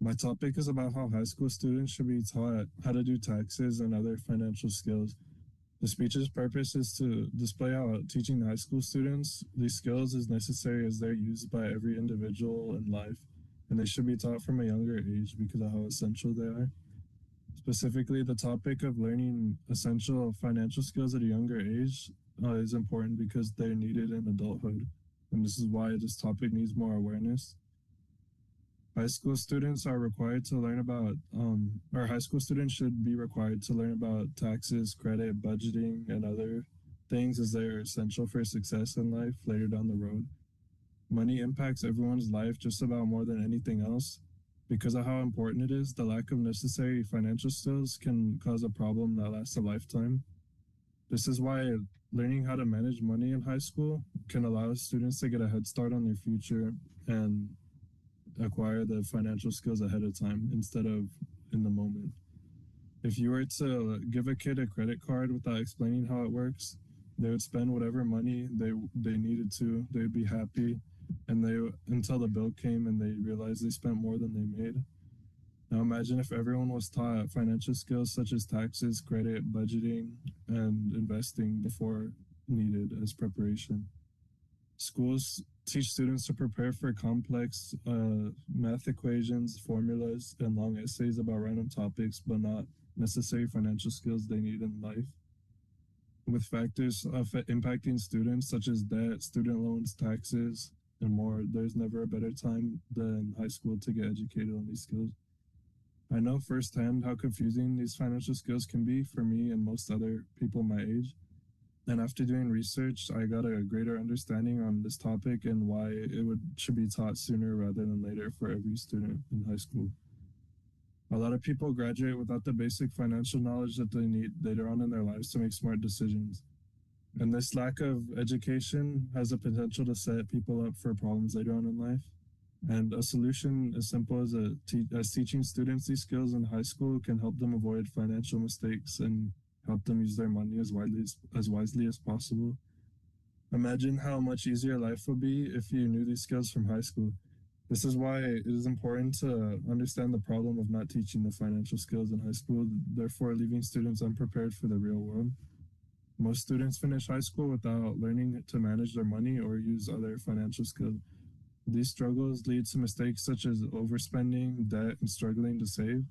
My topic is about how high school students should be taught how to do taxes and other financial skills. The speech's purpose is to display how teaching high school students these skills is necessary as they're used by every individual in life, and they should be taught from a younger age because of how essential they are. Specifically, the topic of learning essential financial skills at a younger age is important because they're needed in adulthood, and this is why this topic needs more awareness. High school students are required to learn about, or high school students should be required to learn about taxes, credit, budgeting, and other things as they are essential for success in life later down the road. Money impacts everyone's life just about more than anything else. Because of how important it is, the lack of necessary financial skills can cause a problem that lasts a lifetime. This is why learning how to manage money in high school can allow students to get a head start on their future and acquire the financial skills ahead of time instead of in the moment. If you were to give a kid a credit card without explaining how it works, they would spend whatever money they needed to. They'd be happy, and they until the bill came and they realized they spent more than they made. Now imagine if everyone was taught financial skills such as taxes, credit, budgeting, and investing before needed as preparation. Schools teach students to prepare for complex math equations, formulas, and long essays about random topics, but not necessary financial skills they need in life. With factors impacting students such as debt, student loans, taxes, and more, there's never a better time than high school to get educated on these skills. I know firsthand how confusing these financial skills can be for me and most other people my age. And after doing research, I got a greater understanding on this topic and why should be taught sooner rather than later for every student in high school. A lot of people graduate without the basic financial knowledge that they need later on in their lives to make smart decisions. And this lack of education has the potential to set people up for problems later on in life. And a solution as simple as teaching students these skills in high school can help them avoid financial mistakes and help them use their money as wisely as possible. Imagine how much easier life would be if you knew these skills from high school. This is why it is important to understand the problem of not teaching the financial skills in high school, therefore leaving students unprepared for the real world. Most students finish high school without learning to manage their money or use other financial skills. These struggles lead to mistakes such as overspending, debt, and struggling to save.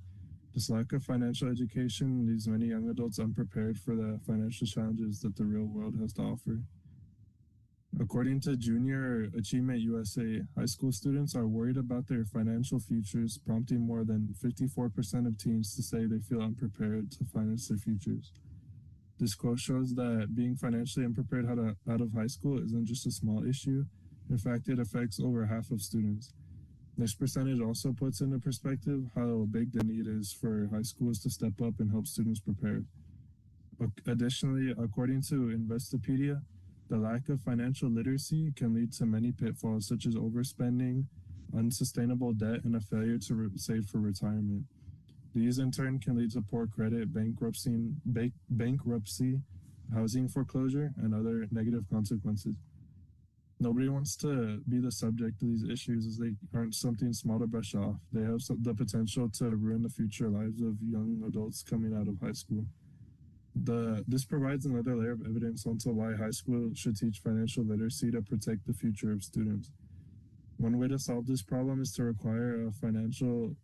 This lack of financial education leaves many young adults unprepared for the financial challenges that the real world has to offer. According to Junior Achievement USA, high school students are worried about their financial futures, prompting more than 54% of teens to say they feel unprepared to finance their futures. This quote shows that being financially unprepared out of high school isn't just a small issue. In fact, it affects over half of students. This percentage also puts into perspective how big the need is for high schools to step up and help students prepare. Additionally, according to Investopedia, the lack of financial literacy can lead to many pitfalls such as overspending, unsustainable debt, and a failure to save for retirement. These in turn can lead to poor credit, bankruptcy, housing foreclosure, and other negative consequences. Nobody wants to be the subject of these issues as they aren't something small to brush off. They have the potential to ruin the future lives of young adults coming out of high school. This provides another layer of evidence onto why high school should teach financial literacy to protect the future of students. One way to solve this problem is to require a financial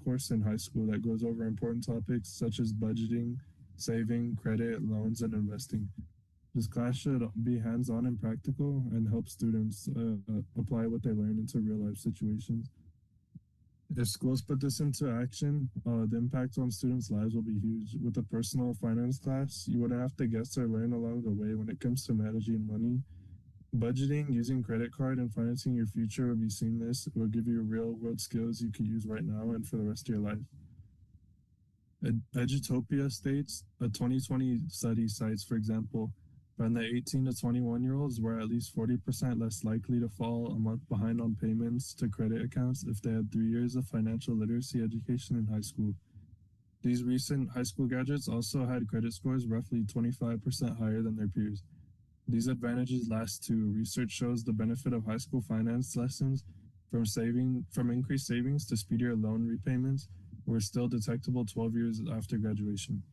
course in high school that goes over important topics such as budgeting, saving, credit, loans, and investing. This class should be hands-on and practical and help students apply what they learn into real-life situations. If schools put this into action, the impact on students' lives will be huge. With a personal finance class, you wouldn't have to guess or learn along the way when it comes to managing money. Budgeting, using credit card, and financing your future would be seamless. It will give you real-world skills you can use right now and for the rest of your life. Edutopia states, a 2020 study cites, for example, and the 18 to 21-year-olds were at least 40% less likely to fall a month behind on payments to credit accounts if they had 3 years of financial literacy education in high school. These recent high school graduates also had credit scores roughly 25% higher than their peers. These advantages last too. Research shows the benefit of high school finance lessons from increased savings to speedier loan repayments were still detectable 12 years after graduation.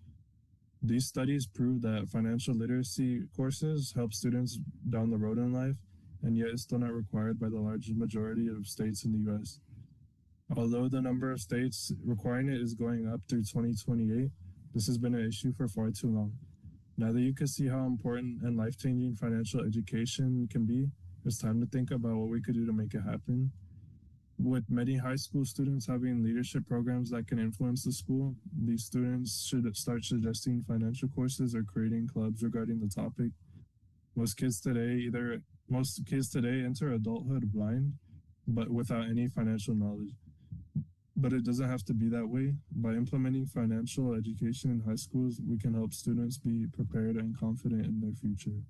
These studies prove that financial literacy courses help students down the road in life, and yet is still not required by the large majority of states in the US. Although the number of states requiring it is going up through 2028, this has been an issue for far too long. Now that you can see how important and life changing financial education can be, it's time to think about what we could do to make it happen. With many high school students having leadership programs that can influence the school, these students should start suggesting financial courses or creating clubs regarding the topic. Most kids today enter adulthood blind, but without any financial knowledge. But it doesn't have to be that way. By implementing financial education in high schools, we can help students be prepared and confident in their future.